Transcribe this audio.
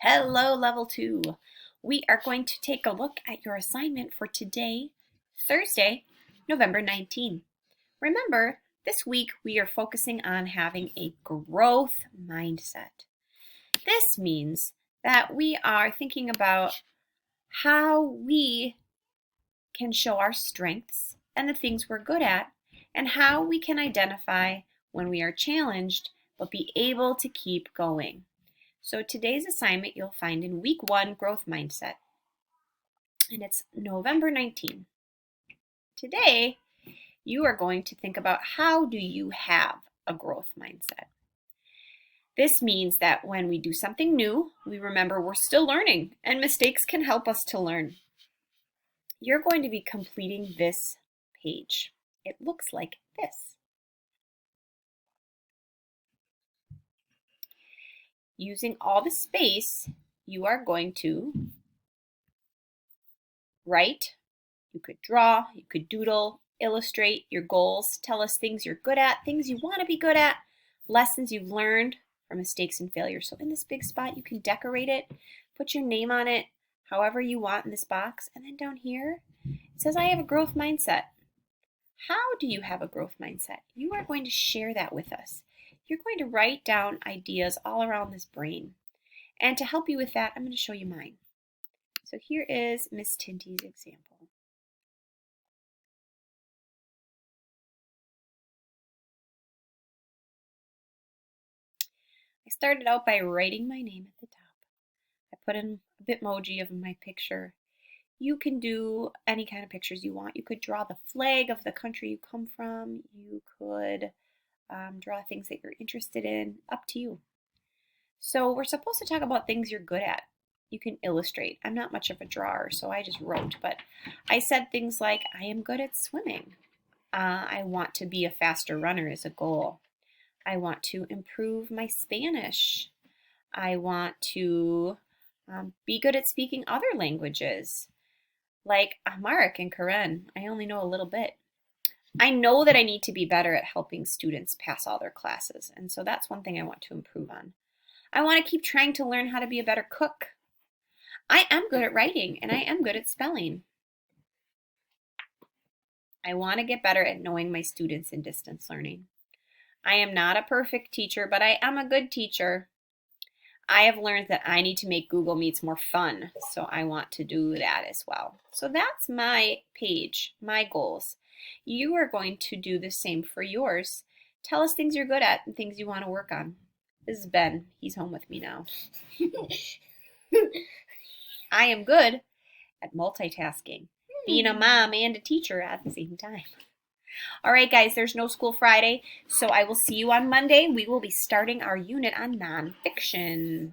Hello, Level 2. We are going to take a look at your assignment for today, Thursday, November 19. Remember, this week we are focusing on having a growth mindset. This means that we are thinking about how we can show our strengths and the things we're good at, and how we can identify when we are challenged but be able to keep going. So today's assignment you'll find in week 1, growth mindset, and it's November 19. Today, you are going to think about how do you have a growth mindset. This means that when we do something new, we remember we're still learning and mistakes can help us to learn. You're going to be completing this page. It looks like this. Using all the space, you are going to write. You could draw, you could doodle, illustrate your goals, tell us things you're good at, things you want to be good at, lessons you've learned from mistakes and failures. So in this big spot, you can decorate it, put your name on it, however you want in this box. And then down here, it says, I have a growth mindset. How do you have a growth mindset? You are going to share that with us. You're going to write down ideas all around this brain. And to help you with that, I'm going to show you mine. So here is Miss Tinty's example. I started out by writing my name at the top. I put in a Bitmoji of my picture. You can do any kind of pictures you want. You could draw the flag of the country you come from. You could draw things that you're interested in. Up to you. So we're supposed to talk about things you're good at. You can illustrate. I'm not much of a drawer, so I just wrote. But I said things like, I am good at swimming. I want to be a faster runner as a goal. I want to improve my Spanish. I want to be good at speaking other languages, like Amharic and Karen. I only know a little bit. I know that I need to be better at helping students pass all their classes, and so that's one thing I want to improve on. I want to keep trying to learn how to be a better cook. I am good at writing, and I am good at spelling. I want to get better at knowing my students in distance learning. I am not a perfect teacher, but I am a good teacher. I have learned that I need to make Google Meets more fun, so I want to do that as well. So that's my page, my goals. You are going to do the same for yours. Tell us things you're good at and things you want to work on. This is Ben. He's home with me now. I am good at multitasking, being a mom and a teacher at the same time. All right, guys, there's no school Friday, so I will see you on Monday. We will be starting our unit on nonfiction.